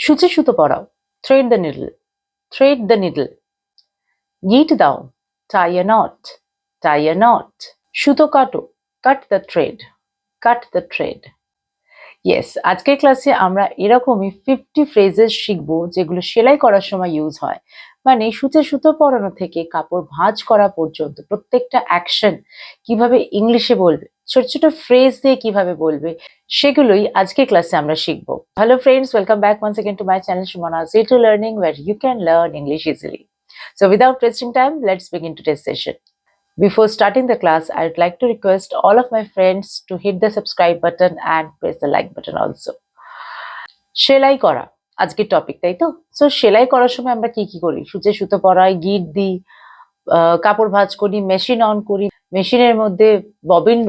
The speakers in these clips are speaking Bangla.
সূচে সুতো পরাও, thread the needle, thread the needle. গিট দাও, টাই এ নট, টাই এ নট। সুতো কাটো, cut the thread, cut the thread. Yes, আজকের ক্লাসে আমরা এরকমই 50 ফ্রেজেস শিখবো যেগুলো সেলাই করার সময় ইউজ হয়। মানে সূচে সুতো পরানো থেকে কাপড় ভাঁজ করা পর্যন্ত প্রত্যেকটা অ্যাকশন কিভাবে ইংলিশে বলবে, ছোট ছোট ফ্রেজ দিয়ে কিভাবে বলবে, সেগুলোই আজকের ক্লাসে আমরা শিখবো। Hello friends, welcome back once again to my channel Sumana G2 learning, where you can learn English easily. So without wasting time, let's begin today's session. Before starting the class, I would like to request all of my friends to hit the subscribe button and press the like button also. সেলাই করা আজকের টপিক, তাই তো? সো সেলাই করার সময় আমরা কি কি করি? সূচে সুতো পরাই, গিট দিই, কাপড় ভাঁজ করি, মেশিন অন করি, মেশিনের মধ্যে ববিন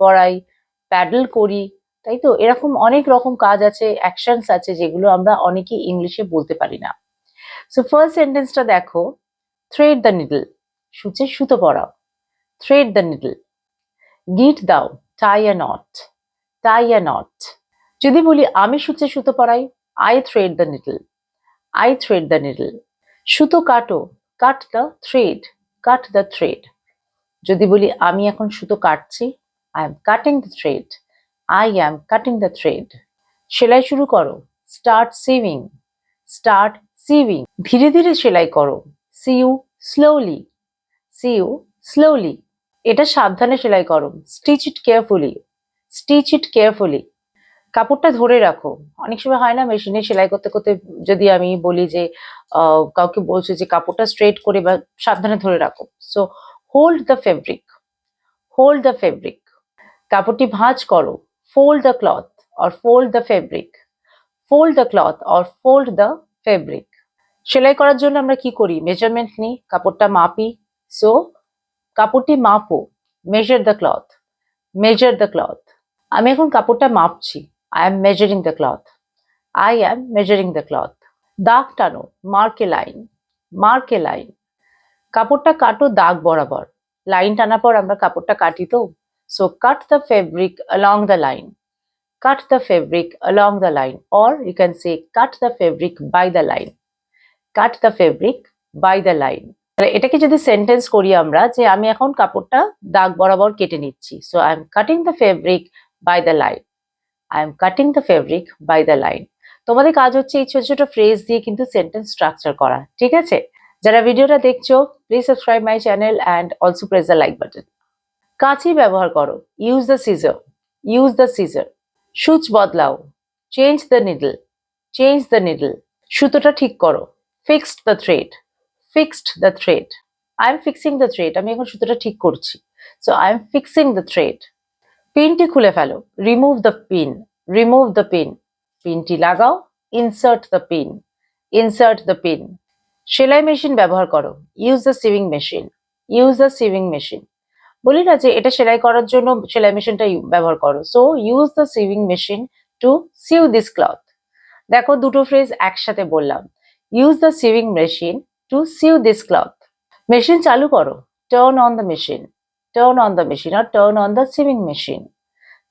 পরাই, প্যাডেল করি, তাই তো? এরকম অনেক রকম কাজ আছে, অ্যাকশনস আছে যেগুলো আমরা অনেকেই ইংলিশে বলতে পারি না। সো ফার্স্ট সেন্টেন্সটা দেখো, থ্রেড দ্য নিডল, সূচে সুতো পরাও, থ্রেড দ্য নিডল। গিট দাও, টাই এ নট, টাই এ নট। যদি বলি আমি সূচে সুতো পরাই, I thread the needle, I thread the needle. সুতো কাটো, cut the thread, cut the thread. যদি বলি আমি এখন সুতো কাটছি, I am cutting the thread, I am cutting the thread. সেলাই শুরু করো, স্টার্ট সিভিং, স্টার্ট সিভিং। ধীরে ধীরে সেলাই করো, সিউ স্লোলি, সিউ স্লোলি। এটা সাবধানে সেলাই করো, stitch it carefully, stitch it carefully. কাপড়টা ধরে রাখো। অনেক সময় হয় না, মেশিনে সেলাই করতে করতে যদি আমি বলি যে কাউকে বলছি যে কাপড়টা স্ট্রেট করে বা সাবধানে ধরে রাখো, so hold the fabric, hold the fabric. কাপড়টি ভাঁজ করো, fold the cloth or fold the fabric, fold the cloth or fold the fabric. সেলাই করার জন্য আমরা কি করি? মেজারমেন্ট নিই, কাপড়টা মাপি, সো কাপড়টি মাপো, measure the cloth, measure the cloth. আমি এখন কাপড়টা মাপছি, I am measuring the cloth, I am measuring the cloth. দাগ টানো, mark a line, mark a line. কাপড়টা কাটো দাগ বরাবর, লাইন টানার পর আমরা কাপড়টা কাটি তো, so cut the fabric along the line, cut the fabric along the line, or you can say cut the fabric by the line, cut the fabric by the line. এটাকে যদি সেন্টেন্স করি আমরা, যে আমি এখন কাপড়টা দাগ বরাবর কেটে নিচ্ছি, so I am cutting the fabric by the line, I am cutting the fabric by the line. তোমাদের কাজ হচ্ছে এই ছোট ছোট ফ্রেজ দিয়ে কিন্তু সেন্টেন্স স্ট্রাকচার করা, ঠিক আছে? যারা ভিডিওটা দেখছো, please subscribe my channel and also press the like button. কাঁচি ব্যবহার করো, use the scissor, use the scissor. সূচ বদলাও, change the needle, change the needle. সুতোটা ঠিক করো, fixed the thread, fixed the thread. I am fixing the thread, আমি এখন সুতোটা ঠিক করছি, so I am fixing the thread. পিনটি খুলে ফেলো, remove the pin, remove the pin. পিনটি লাগাও, insert the pin, insert the pin. সেলাই মেশিন ব্যবহার করো, use the sewing machine, use the sewing machine. বলি না যে এটা সেলাই করার জন্য সেলাই মেশিনটা ব্যবহার করো, so use the sewing machine to sew this cloth. দেখো দুটো ফ্রেজ একসাথে বললাম, use the sewing machine to sew this cloth. Machine চালু করো, turn on the machine, turn on the machine আর turn on the sewing machine,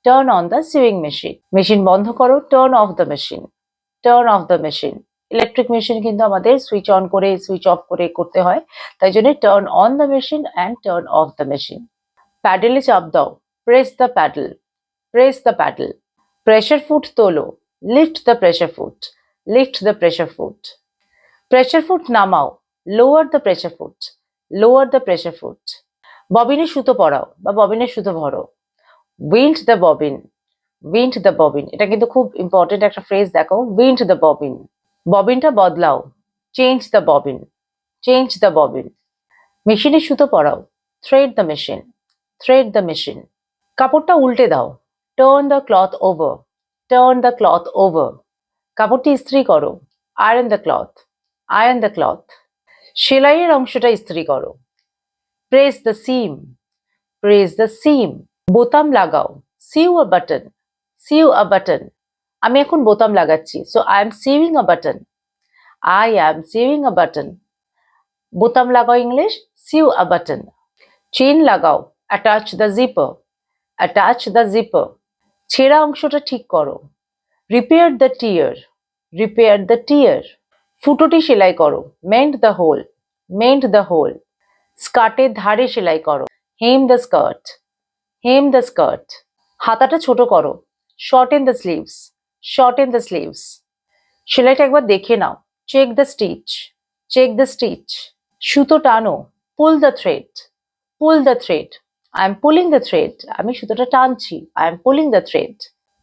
turn on the sewing machine. Machine বন্ধ করো, turn off the machine, turn off the machine. Electric machine কিন্তু আমাদের সুইচ অন করে সুইচ অফ করে করতে হয়, তাই জন্য turn on the machine and turn off the machine. প্যাডেলে চাপ দাও, press the pedal, press the pedal. Pressure foot তোলো, lift the pressure foot, lift the pressure foot. Pressure foot নামাও, lower the pressure foot, lower the pressure foot. ববিনে সুতো পরাও বা ববিনে সুতো ভরো, wind the bobbin, wind the bobbin. এটা কিন্তু খুব ইম্পর্টেন্ট একটা ফ্রেজ, দেখো, উইন্ড দ্য ববিন। ববিনটা বদলাও, change the bobbin, change the bobbin. মেশিনে সুতো পরাও, thread the machine, thread the machine. কাপড়টা উল্টে দাও, turn the cloth over, turn the cloth over. কাপড়টি ইস্ত্রি করো, iron the cloth, iron the cloth. সেলাইয়ের অংশটা ইস্ত্রি করো, press the seam, press the seam. বোতাম লাগাও, sew a button, sew a button. আমি এখন বোতাম লাগাচ্ছি, so I am sewing a button, I am sewing a button. বোতাম লাগাও ইংলিশ, সিউ আ বাটন। চেন লাগাও, attach the zipper, attach the zipper. ছেঁড়া অংশটা ঠিক করো, repair the tear, repair the tear. ফুটোটি সেলাই করো, mend the hole, mend the hole. স্কার্টের ধারে সেলাই করো, hem the skirt, hem the skirt. হাতাটা ছোট করো, shorten the sleeves, shorten the sleeves. সেলাইটা একবার দেখে নাও, check the stitch, check the stitch. সুতো টানো, pull the thread, pull the thread. I am pulling the thread. আমি সুতোটা টানছি, I am pulling the thread.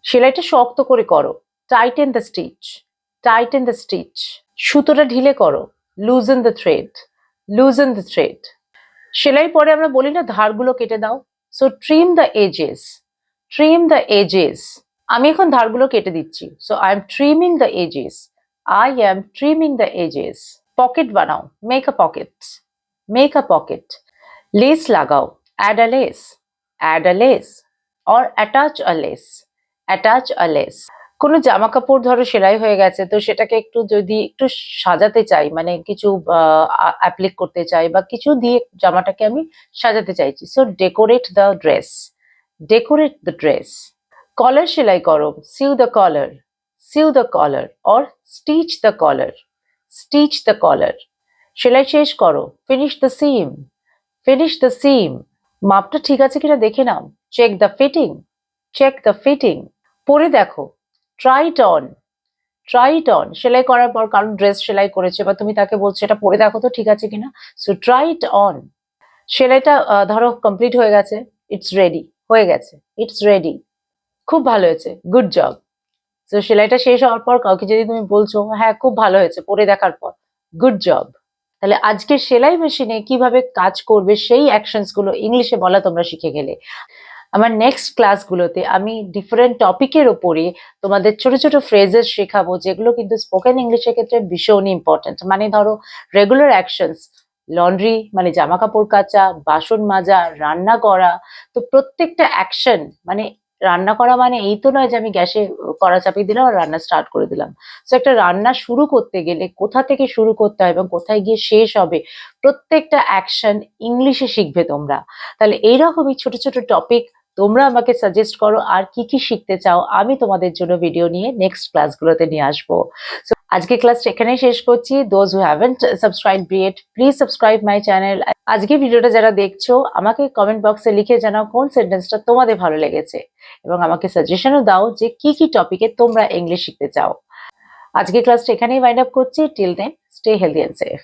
সেলাইটা শক্ত করে করো, tighten the stitch, tighten the stitch. সুতোটা ঢিলে করো, loosen the thread, loosen the thread. সেলাই পরে আমরা বলি না ধারগুলো কেটে দাও, so trim the edges, trim the edges. আমি এখন ধারগুলো কেটে দিচ্ছি, so I am trimming the edges, I am trimming the edges. Pocket বানাও, make a pocket, make a pocket. Less লাগাও, add a lace, add a lace. or attach a lace, attach a lace. কোনো জামা কাপড় ধরো সেলাই হয়ে গেছে, তো সেটাকে একটু যদি একটু সাজাতে চাই, মানে কিছু অ্যাপ্লিক করতে চাই বা কিছু দিয়ে জামাটাকে আমি সাজাতে চাইছি, so decorate the dress, decorate the dress. Collar সেলাই করো, sew the collar, sew the collar. Or stitch the collar, stitch the collar. সেলাই শেষ করো, finish the seam, finish the seam. মাপটা ঠিক আছে কিনা দেখে নাও, check the fitting, check the fitting. পরে দেখো, try it on, try it on. সেলাই করার পর কারণ ড্রেস সেলাই করেছে বা তুমি তাকে বলছো এটা পরে দেখো তো ঠিক আছে কিনা, সো ট্রাই ইট অন. সেলাইটা ধরো কমপ্লিট হয়ে গেছে, ইটস রেডি, হয়ে গেছে, ইটস রেডি, খুব ভালো হয়েছে, গুড জব. তো সেলাইটা শেষ হওয়ার পর কাউকে যদি তুমি বলছো হ্যাঁ খুব ভালো হয়েছে পরে দেখার পর, গুড জব. তাহলে আজকে সেলাই মেশিনে কিভাবে কাজ করবে সেই অ্যাকশনস গুলো ইংলিশে বলা তোমরা শিখে গেলে। আমার নেক্সট ক্লাসগুলোতে আমি ডিফারেন্ট টপিকের ওপরে তোমাদের ছোট ছোট ফ্রেজেস শেখাবো, যেগুলো কিন্তু স্পোকেন ইংলিশের ক্ষেত্রে ভীষণ ইম্পর্টেন্ট. মানে ধরো রেগুলার অ্যাকশনস, লন্ড্রি মানে জামা কাপড় কাচা, বাসন মাজা, রান্না করা. তো প্রত্যেকটা অ্যাকশন, মানে রান্না করা মানে এই তো নয় যে আমি গ্যাসে কড়া চাপিয়ে দিলাম আর রান্না স্টার্ট করে দিলাম. তো একটা রান্না শুরু করতে গেলে কোথা থেকে শুরু করতে হয় এবং কোথায় গিয়ে শেষ হবে, প্রত্যেকটা অ্যাকশন ইংলিশে শিখবে তোমরা. তাহলে এইরকমই ছোট ছোট টপিক তোমরা আমাকে সাজেস্ট করো আর কি কি শিখতে চাও, আমি তোমাদের জন্য ভিডিও নিয়ে নেক্সট ক্লাসগুলোতে নিয়ে আসবো. সো আজকে ক্লাসটা এখানেই শেষ করছি. Those who haven't subscribed yet, please subscribe my channel. আজকে ভিডিওটা যারা দেখছো আমাকে কমেন্ট বক্সে লিখে জানাও কোন সেন্টেন্সটা তোমাদের ভালো লেগেছে এবং আমাকে সাজেশনও দাও যে কি কি টপিকে তোমরা ইংলিশ শিখতে চাও. আজকে ক্লাসটা এখানেই ওয়াইন্ড আপ করছি. Till then stay healthy and safe.